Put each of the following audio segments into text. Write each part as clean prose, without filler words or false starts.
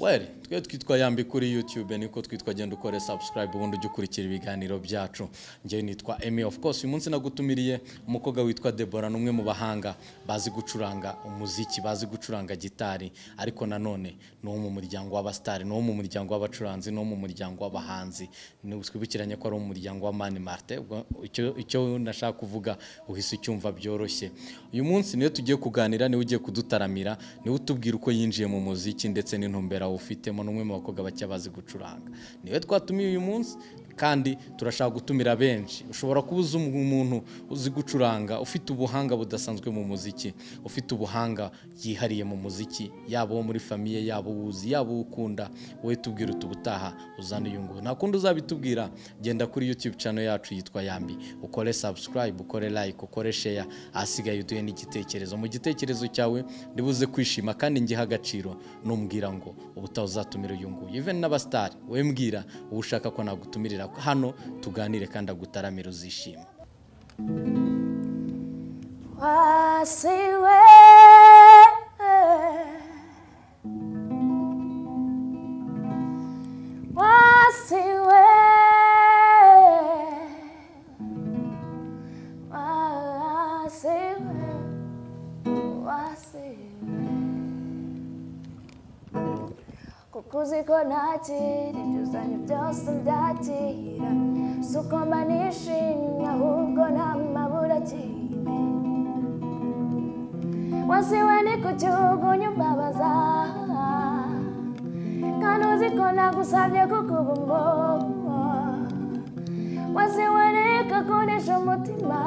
Well, twe twitwa Yambi kuri YouTube niko twitwa genda ukore subscribe ubundi ujye ukurikira ibiganiro byacu. Nje nitwa Emmy, of course uyu munsi nagutumiriye umukobwa witwa Deborah, numwe mu bahanga bazi gucuranga umuziki, bazi gucuranga gitari, ariko nanone no mu muryango w'abastari, no mu muryango w'abacuranzi, no mu muryango w'abahanzi. Ni twibukiranye ko ari mu muryango wa Mani Martin. Icyo nashaka kuvuga uhise ucyumva byoroshye. Uyu munsi niyo tugiye kuganira, ni ugiye kudutaramira, ni utubwira uko yinjiye mu muziki ndetse n'intumbera ufitemo, n'umwe mu bakobwa bake bazi gucuranga. Niwe twatumiye uyu munsi kandi turashaka gutumira benshi. Ushobora kubuza umuntu uzi gucuranga, ufite ubuhanga budasanzwe mu muziki, ufite ubuhanga yihariye mu muziki, yabo muri famiye, yabo uzi, yabo ukunda, wowe tubwira utubutaha uzana uyu nguyu. Nakundi uzabitubwira, genda kuri YouTube channel yacu yitwa Yambi, ukore subscribe, ukore like, ukore share, asigaye uduhe n'igitekerezo. Mu gitekerezo cyawe ndibuze kwishima kandi ngiha agaciro, numbwira ngo ubutaha uzatumira uyu nguyu. Even n'abastari we mbwira ubushaka ko nagutumirira hano tuganire kandi agutaramira uzishima. Wasiwe wasiwe wasiwe wasiwe kukuziko nakira ibyuzanye byose byakira, suko mba nishimye ahubwo namabura kimwe. Wasiwe ni kucyugunya umbabaza, kandi uziko nagusabye kukuba umbogo. Wasiwe ni kakunisha umutima,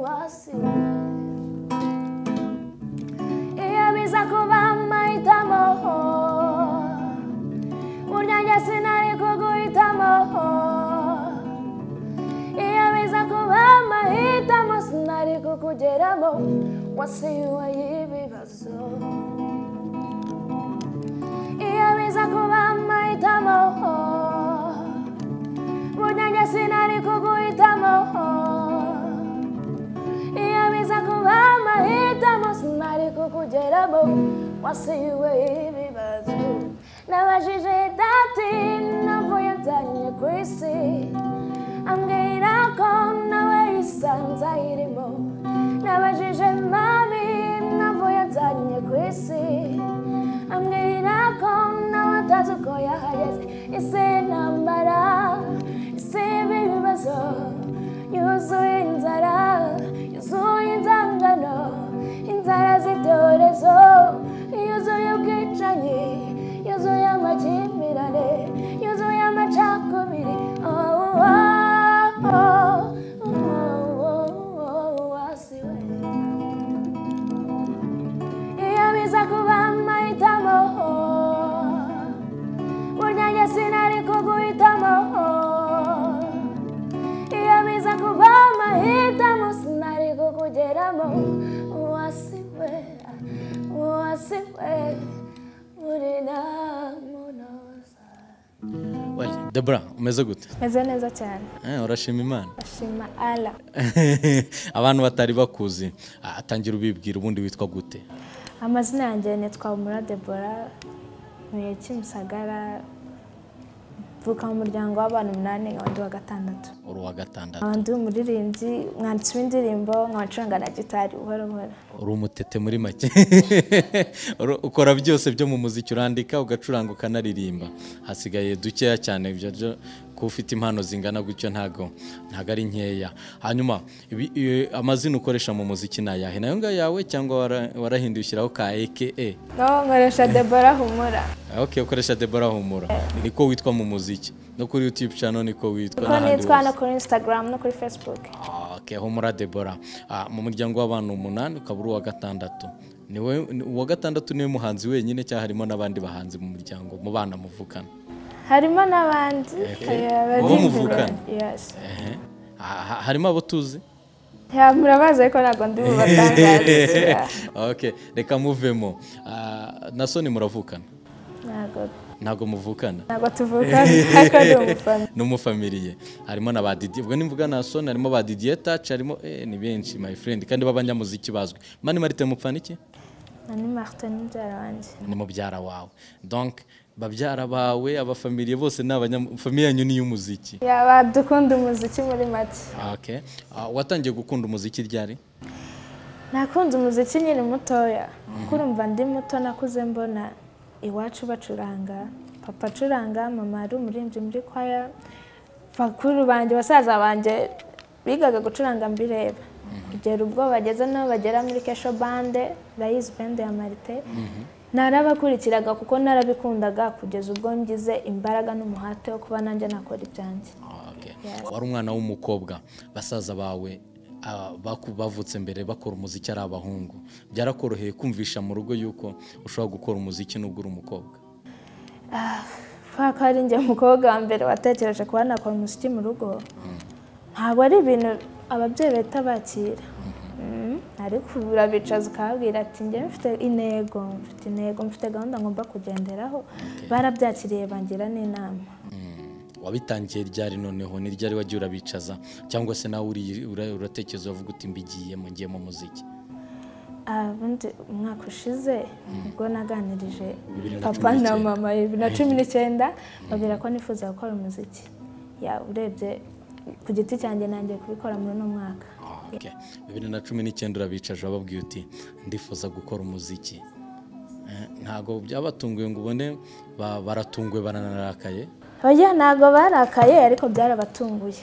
wasiwe kuba amahitamo, burya njye sinari kuguhitamo. Iyo biza kuba amahitamo sinari kukugeramo. Wasiwe y'ibibazo. Iyo biza kuba amahitamo, burya njye sinari kuguhitamo. Iyo biza kuba amahitamo sinari kukugeramo. Wasiwe ibibazo. Nabajije dati navuye nzanye ku isi, ambwira ko nawe yisanze ayirimo. Nabajije mami navuye nzanye ku isi, ambwira ko nawe atazi uko yahageze. Isi intambara, isi ibibazo, yuzuye inzara, yuzuye inzangano, inzara z'ibyorezo, yuzuye ubwicanyi, yuzuye amakimbirane, yuzuye amacakubiri. Wasiwe iyo biza kuba amahitamo, burya njye sinari kuguhitamo. Iyo biza kuba amahitamo sinari kukugeramo. Wasiwe wasiwe uri namunoza. Well, Deborah, umeze gute? Meze neza cyane. Urashima Imana? Ashima Allah. Abantu batari bakuzi, atangira ubibwira ubundi witwa gute? Amazina yanjye nitwa Humura Deborah, ntuye Kimisagara, mvuka mu muryango w'abantu 8 nk'abandi wa gatandatu. Uri wa gatandatu. Abandi umuririmbyi, mwanditsi w'indirimbo, nkabacuranga na gitari buhoro buhoro. Uri umutete muri make. Ukora byose byo mu muziki, urandika, ugacuranga, ukanaririmba. Hasigaye dukeya cyane ibyo ko ufite impano zingana gutyo ntago ari nkeya. Hanyuma amazina ukoresha mu muziki nayahe? Nayo nga yawe cyangwa warahinduye ushyiraho ka AKA? No, nkoresha Deborah Humura. Okay, ukoresha Deborah Humura. Niko witwa mu muziki. No kuri YouTube channel niko witwa n'ahandi. Niko nitwa no kuri Instagram no kuri Facebook. Okay, Humura Deborah. Mu muryango w'abantu 8 ukaburu wa gatandatu. Niwe uwa gatandatu niwe muhanzi wenyine cyangwa harimo n'abandi bahanzi mu muryango mu bana muvukana? Harimo n'abandi. Uwo muvukana? Yes. Harimo abo tuzi? Murabaza ariko ntabwo ndi bubatangaze. Okay, reka muvemo. Na Soni muravukana? Ntabwo ntago muvukana ntabwo tuvukana ariko ndi umufana n'umufamiliye harimo na ba Didier ubwo nimvuga na Son harimo ba Didier Touch harimo ni benshi my friend kandi b'abanyamuziki bazwi Mani Martin mupfana iki ni Martin mubyara wanjye ni mubyara wawe donc babyara bawe abafamiliye bose n'abanyafamiliye yanyu ni y'umuziki dukunda umuziki muri make okay watangiye gukunda umuziki ryari nakunze umuziki nyine mutoya kurumva ndi muto nakuze mbona iwacu bacuranga papa acuranga mama ari umurimbyi muri kwaya bakuru banjye basaza banjye bigaga gucuranga mbireba kugera ubwo bageze no bagera muri kesho bande rayizi bande ya Marite narabakurikiraga kuko narabikundaga kugeza ubwo ngize imbaraga n'umuhate wo kuba nanjye nakora ibyanjye wari umwana w'umukobwa basaza bawe bavutse mbere bakora umuziki ari abahungu byarakoroheye kumvisha mu rugo yuko ushobora gukora umuziki nubwo uri umukobwa ko ari njye umukobwa wa mbere watekereje kuba nakora umuziki mu rugo ntabwo ari ibintu ababyeyi bahita bakira ariko urabicaza ukababwira ati njye mfite intego mfite gahunda ngomba kugenderaho barabyakiriye bangira n'inama wabitangiye ryari noneho ni ryari wagiye urabicaza cyangwa se nawe uratekereza uvuga uti mbigiyemo ngiye mu muziki ubundi umwaka ushize ubwo naganirije papa na mama 2019 babwira ko nifuza gukora umuziki urebye ku giti cyanjye nanjye kubikora muri uno mwaka 2019 urabicaje wababwiye uti ndifuza gukora umuziki ntago byabatunguye ngo ubone baratunguye baranarakaye oya ntago barakaye ariko byarabatunguye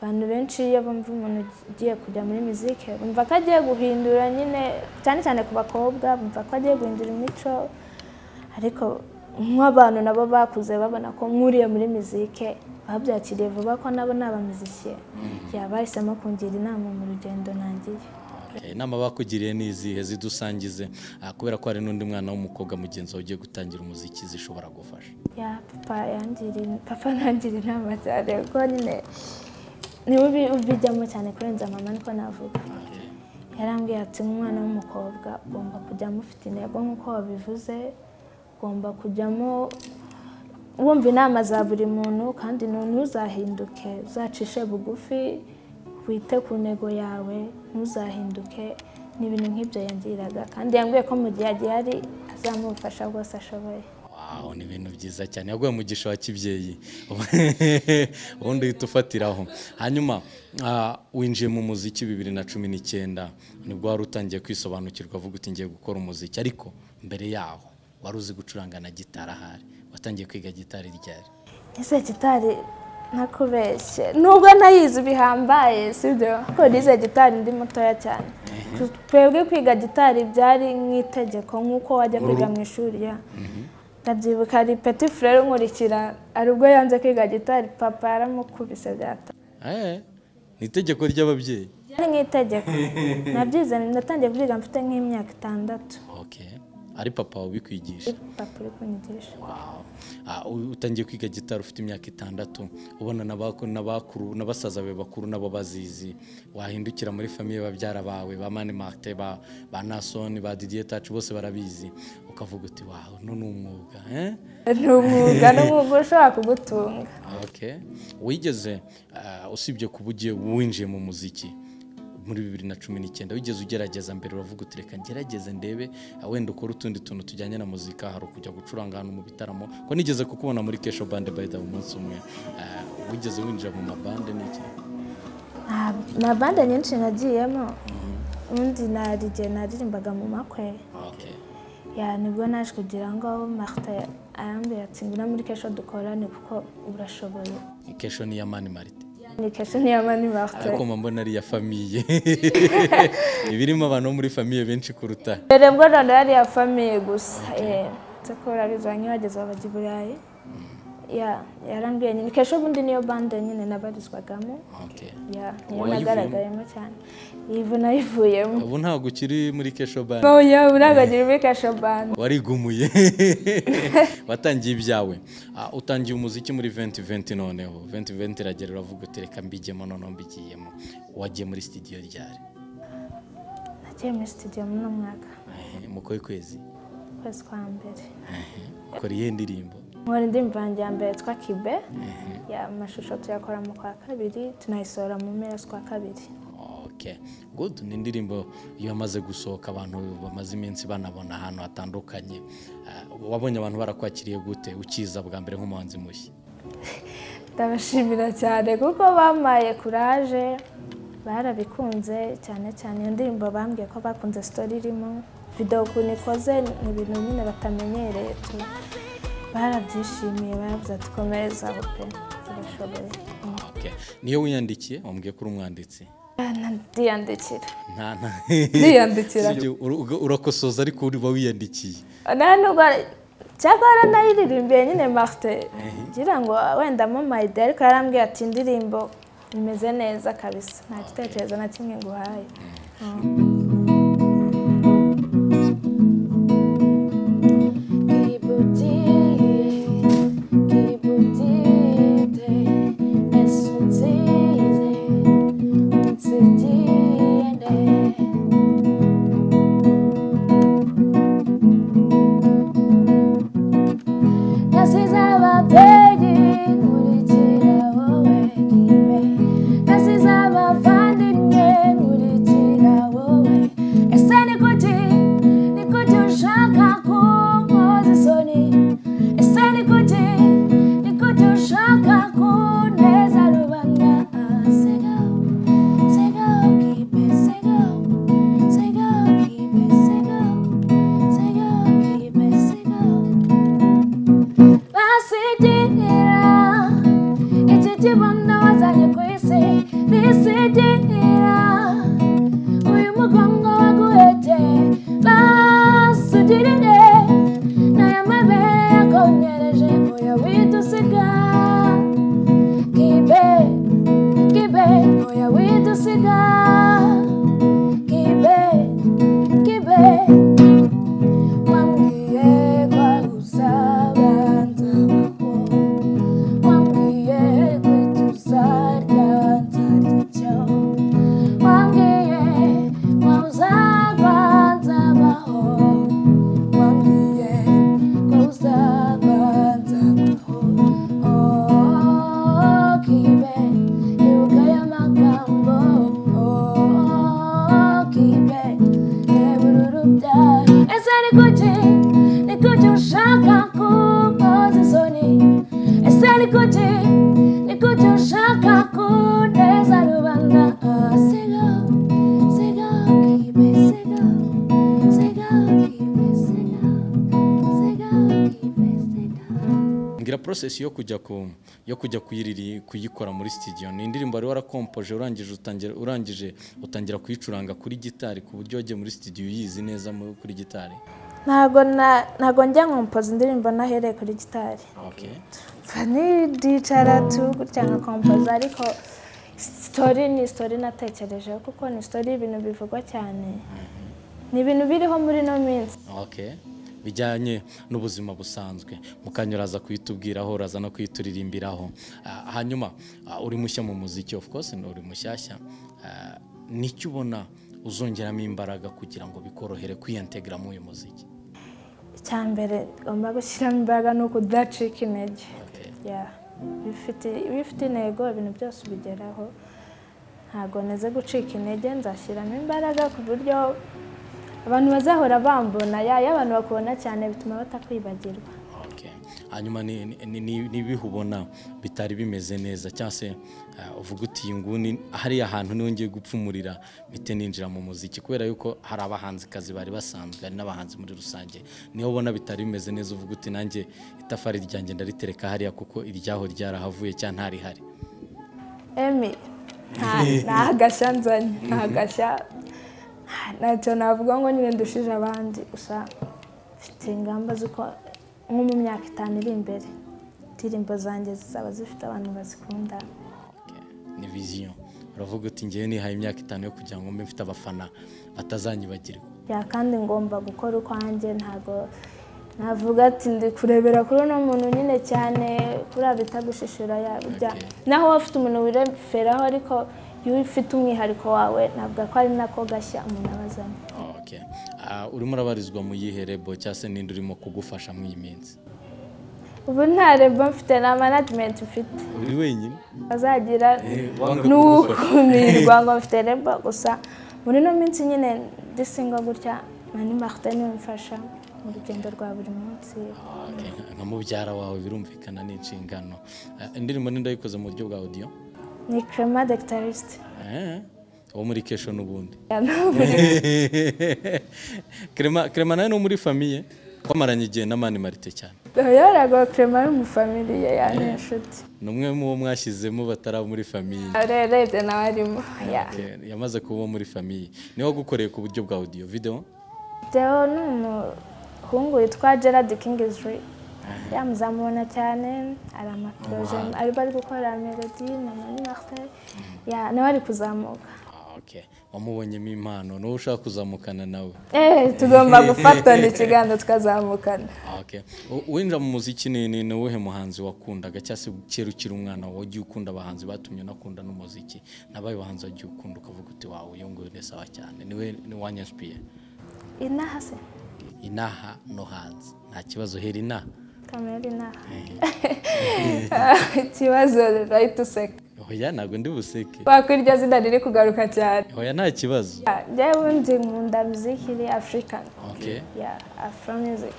abantu benshi iyo bumva umuntu ugiye kujya muri muziki bumva ko agiye guhindura nyine cyane cyane ku bakobwa bumva ko agiye guhindura imico ariko nk'abantu nabo bakuze babona ko nkuriye muri muziki babyakiriye vuba ko nabo n'abamuziki bahisemo kungira inama mu rugendo nangiye inama bakugiriye n'izihe zidusangize kubera ko hari n'undi mwana w'umukobwa mugenzi wawe ugiye gutangira umuziki zishobora gufasha papa nangira inama cyane kuko nyine niwe ubijyamo cyane kurenza mama niko navuga yarambwiye ati umwana w'umukobwa ugomba kujyamo ufite intego nk'uko wabivuze ugomba kujyamo wumva inama za buri muntu kandi ntuzahinduke uzacishe bugufi wite ku ntego yawe ntuzahinduke n'ibintu nk'ibyo yangiraga kandi yambwiye ko mu gihe agiye ari azamufasha rwose ashoboye ni ibintu byiza cyane yaguye umugisha wa kibyeyi ubundi uhita ufatiraho hanyuma winjiye mu muziki 2019 nibwo wari utangiye kwisobanukirwa avuga uti ngiye gukora umuziki ariko mbere yaho wari uzi gucuranga na gitari ahari watangiye kwiga gitari ryari ese gitari nakubeshye nubwo nayizi bihambaye sibyo ko nize gitari ndi mutoya cyane twebwe kwiga gitari byari nk'itegeko nk'uko wajya kwiga mu ishuri ndabyibuka ari petit frère nkurikira ari ubwo yanze kwiga gitari papa yaramukubise byata ni itegeko ry'ababyeyi ni nk'itegeko nabyize natangiye kubyiga mfite nk'imyaka 6 ari papa ubikwigisha papa uri kunyigisha utangiye kwiga gitari ufite imyaka 6 ubona n'abakuru n'abasaza bawe bakuru nabo bazizi wahindukira muri famille babyara bawe ba Mani Martin ba Nason ba Didier Touch bose barabizi ukavuga uti wow no numwuga n'umwuga ushobora kugutunga wigeze usibye kubugiye winjiye mu muziki muri 2019 wigeze ugerageza mbere uravuga uti reka ngerageze ndebe wenda ukora utundi tuntu tujyanye na muzika hari kujya gucuranga hano mu bitaramo ko nigeze kukubona muri Kesho Band by the umunsi umwe wigeze winjira mu mabande n'iki na bande nyinshi nagiyemo undi naririmbaga mu makwe nibwo naje kugira ngo Martin arambwira ati ngwino muri Kesho dukorane kuko urashoboye Kesho ni ya Mani Martin ni Kesho ni ya Mani Martin ariko mbona ari ya famille ibirimo abantu muri famille benshi kuruta mbere bwo ari ya famille gusa cyakora bizanye bageze abajya Burayi yarambwiye nyine Kesho bundi niyo bande nyine nabarizwagamo niyo nagaragayemo cyane ivu nayivuyemo ubu ntabwo ukiri muri Kesho Band uragagira muri Kesho Band warigumuye watangiye ibyawe utangiye umuziki muri 2020 noneho 2020 iragera uravuga uti reka mbigemo none mbigiyemo wagiye muri studio ryari nagiye muri studio mu mwaka mu kwezi kwezi kwa mbere. Ukora iyihe ndirimbo? Nkora indirimbo yanjye ya mbere yitwa Kibe, ya amashusho tuyakora mu kwa kabiri, tunayisohora mu mpera z'ukwa kabiri. Okay, good. Ni indirimbo iyo amaze gusohoka abantu bamaze iminsi banabona ahantu hatandukanye. Wabonye abantu barakwakiriye gute ukiza bwa mbere nk'umuhanzi mushya? Ndabashimira cyane kuko bamaye courage, barabikunze cyane cyane iyo ndirimbo bambwiye ko bakunze story irimo, video kunikoze ni ibintu nyine batamenyereye tu. Barabyishimiye baravuze ati komeza pe, urashoboye. Okay. Niyo wiyandikiye wambwiye ko uri umwanditsi? Ndiyandikira. Ndiyandikira. Urakosoza ariko uri wiyandikiye. Nubwo cyakora nayiririmbiye nyine Martin. Ngira ngo wenda mu mayide ariko yarambwiye ati indirimbo imeze neza kabisa. Nta gitekerezo na kimwe nguhaye. Process yo kujya kuyikora muri studio ni indirimbo ari warakompoje urangije utangira kuyicuranga kuri gitari ku buryo wagiye muri studio yizi neza kuri gitari? Ntago njya nkompoza indirimbo nahereye kuri gitari. Okay. Fani dicara tu cyangwa kompoza ariko story natekereje kuko ni story ibintu bivugwa cyane. Ni ibintu biriho muri no minsi. Okay. Bijyanye n'ubuzima busanzwe mukanyuraza kuyitubwiraho uraza no kuyituririmbiraho. Hanyuma uri mushya mu muziki, of course uri mushyashya, nicyo ubona uzongeramo imbaraga kugira ngo bikorohere kwiyentegra mu uyu muziki? Icyambere ugomba gushyiramo imbaraga no kudacika intege. Bifite intego ibintu byose ubigeraho, ntago neze gucika intege, nzashyiramo imbaraga ku buryo abantu bazahora bambona, abantu bakubona cyane bituma batakwibagirwa. Okay. Hanyuma nibihubona bitari bimeze neza cyase uvuga uti inguni hari ahantu niho ngiye gupfumurira bite ninjira mu muziki, kubera yuko hari abahanzi kazi bari basanzwe n'abahanzi muri rusange, niho ubona bitari bimeze neza uvuga uti nanjye itafari ryanjye ndaritereka hariya kuko iryaho ryarahavuye cyane ntari hari? Nta gashya nzanye, nta gashya. Ntacyo navuga ngo nyine ndushije abandi, gusa mfite ingamba z'uko nko mu myaka 5 iri imbere indirimbo zanjye zizaba zifite abantu bazikunda. Ni vision. Uravuga uti ngiye nihaye imyaka 5 yo kugira ngo mbe mfite abafana batazanyibagirwa. Kandi ngomba gukora uko hanjye, ntago navuga ati ndi kurebera kuri no muntu nyine cyane kuri abitagushishura yabya. Naho wafite umuntu wireferaho ariko iyo ufite umwihariko wawe ntabwo ko ari nako gashya umuntu abazanye. Okay. urimo urabarizwa mu yihe rebo cyangwa se n'indi urimo kugufasha muri iyi minsi? ubu nta rebo mfite na management mfite. Uri wenyine? Azagira n'ukumirwa ngo mfite rebo gusa muri no minsi nyine disingo gutya Mani Martin umfasha mu rugendo rwa buri munsi. Nka mubyara wawe birumvikana n'inshingano. Indirimbo ni ndayikoze mu buryo bwa audio? Ni Crema Dectarist. Uwo muri kesho n'ubundi. Crema nawe no muri famille kwamaranye igihe na Mani Martin cyane. Yarago Crema yo mu famille ya n'inshuti. Numwe mu mwashyizemo batara muri famille. Arebye nawe arimo. Yamaze kuba muri famille. Niho gukoreye ku buryo bwa audio video? Deo n'umuhungu witwa Gerard Kingsley. Yamuzamubona cyane aramaproje ari bari gukora melody na Mani Martin. Nawe ari kuzamuka. Wamubonyemo impano no ushaka kuzamukana nawe? Tugomba gufatana ikiganiro tukazamukana. Winjira mu muziki ni uwuhe muhanzi wakundaga cyangwa se kera ukiri umwana wagiye ukunda abahanzi batumye nakunda n'umuziki? Nabaye bahanzi wagiye ukunda ukavuga uti wawe uyu nguyu ni sawa cyane ni wanyaspiye? Inaha se? Inaha no hanze nta kibazo heri inaha? Kamera inaha. Ikibazo right to sec. Oya ntabwo ndi buseke. Wakwirya zina riri kugaruka cyane. Oya nta kibazo. Jewe ndi nkunda muziki iri African. Afro music.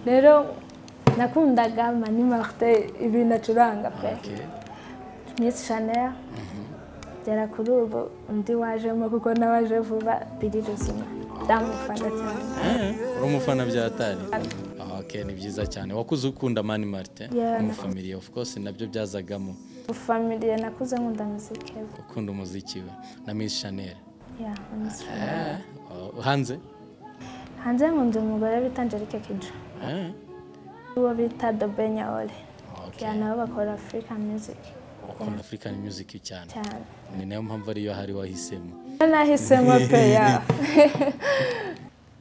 Rero nakundaga Mani Martin ibintu acuranga pe. Miss Chanel. Gera kuri ubu undi wajemo kuko nawaje vuba biri ruzima. Ndamufana cyane. Uri umufana byatari? Ni byiza cyane. Wakuze ukunda Mani Martin mu family of course nabyo byazagamo. Family nakuze nkunda muziki. Ukunda umuziki we na Miss Chanel? Miss Chanel. Hanze nkunda umugore bita Angelique Kidjo. Uwo bita Dobenya Ole. Nabo bakora African music. Bakora African music cyane. Ni nayo mpamvu ariyo hari wahisemo. Nahisemo pe ya.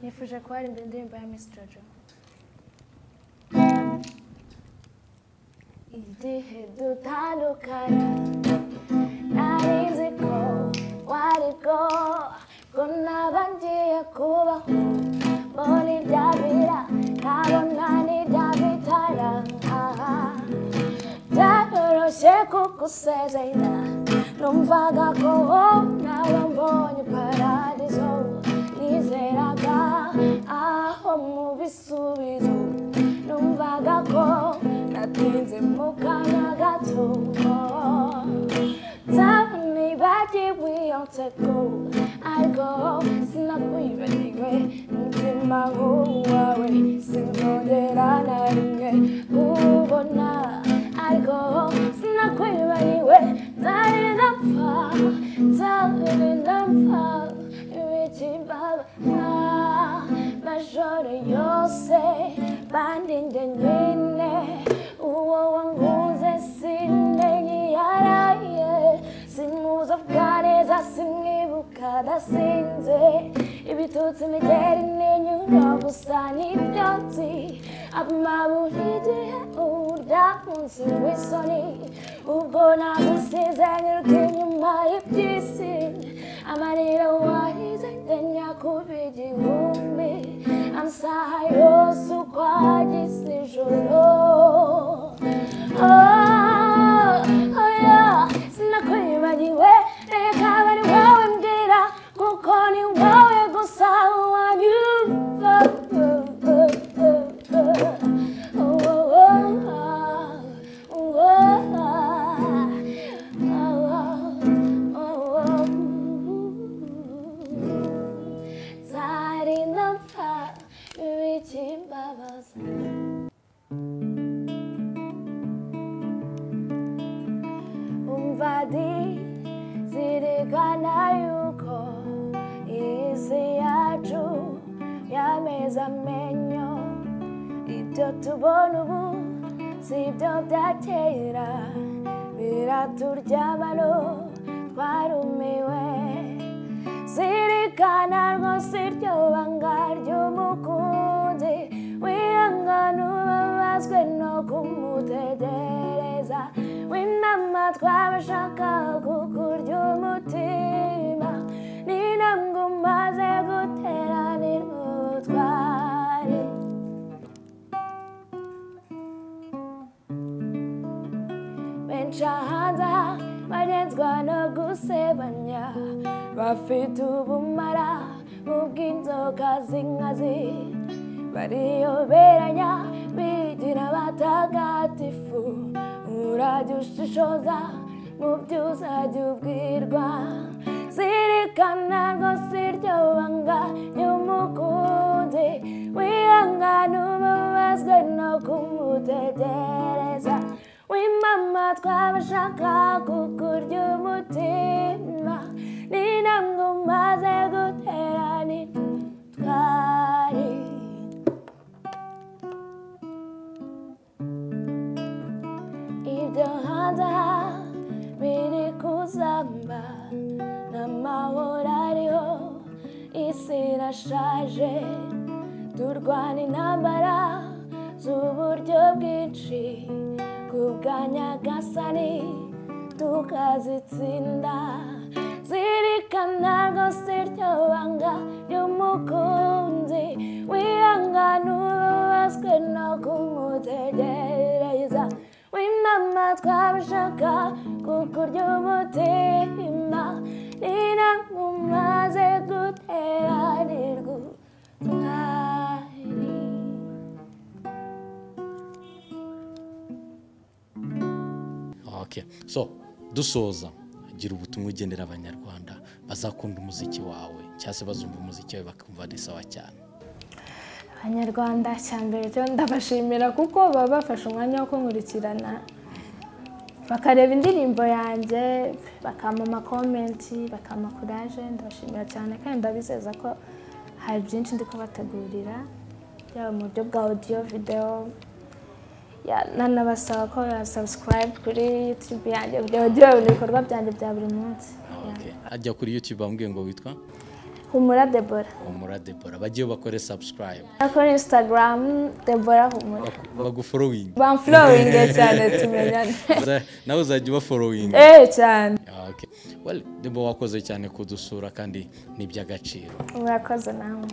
Nifuje ko hari indirimbo ya Miss Jojo. Igihe dutandukana narinzi ko wariko ko nabangiye kubaho mbona ibyabira nkabona n'ibyabitara byaroroshye kugusezera numvaga ko nawe mbonye paradizo nizeraga aho mu bisubizo numvaga ko natinze mu kanya gato nzabona ibagiwe yonseko ariko sinakwibagiwe umutima wawe sinzongera na rimwe kubona ariko sinakwibagiwe nzarinda mpfa ibikibaba majoro yose bandinde nyine uwo wanguze sindenyiyaraye simuza bwaneza simwibuka dasinze ibitutsi imigeri n'inyura gusa n'ibyotsi amaburigihe urya munsi w'isoni ubwo nagusize nyiruka inyuma y'iby'isi amarira warize ndenya kuba igihumbi amasaha yose uko agize ijoro sinakwibagiwe reka bari wowe mbwira kuko ni wowe gusa wanyumva zirikana yuko isi yacu yameze amenyo ibyo tubona ubu si ibyo bya kera biraturyamano twarumiwe zirikana rwose iryo banga ry'umukunzi wihangana ubabazwe no kumutegereza w'inama twabashaka kukurya umutima n'intambwe umaze gutera nirwo bababazwa no gusebanya bafite ubumara mu bw'inzoka z'inkazi bariyoberanya bigira abatagatifu urajya ushishoza mu byo uzajya ubwirwa zirikana rwose iryo banga ry'umukunzi wihangana ubabazwe no kumutegereza w'imama twabashaka kukurya umutima ni ntabwo umaze gutera ntitwari ibyo hanze biri kuzamba n'amahoro ariho isi irashaje turwana intambara z'uburyo bwinshi kubwa nyagasani tukazitsinda zirikana rwose iryo banga ry'umukunzi wihangana ubabazwe no kumutegereza w'imama twabashaka kukurya umutima ni ntabwo umaze guteranirwa Okay. So dusoza gira ubutumwa ugenera abanyarwanda bazakunda umuziki wawe cyase bazumva umuziki wawe bakumva ari sawa cyane abanyarwanda cyambere cyo ndabashimira kuko baba bafashe umwanya wo kunkurikirana bakareba indirimbo yanjye bakama amakomenti bakama courage ndabashimira cyane kandi ndabizeza ko hari byinshi ndi kubategurira yaba mu buryo bwa audio video nanabasaba ko subscribe kuri YouTube yanjye kugira ngo ibikorwa byanjye bya buri munsi. Ajya kuri YouTube bambwiye ngo witwa Humura Deborah. Humura Deborah bagiye bakore subscribe. Kuri Instagram Deborah Humura. Bagufollowing. Bamfollowing cyane tumenyane. Nawe uzajya ubafollowing. Cyane. Okay. Well, Deborah wakoze cyane kudusura kandi ni by'agaciro. Murakoze nawe.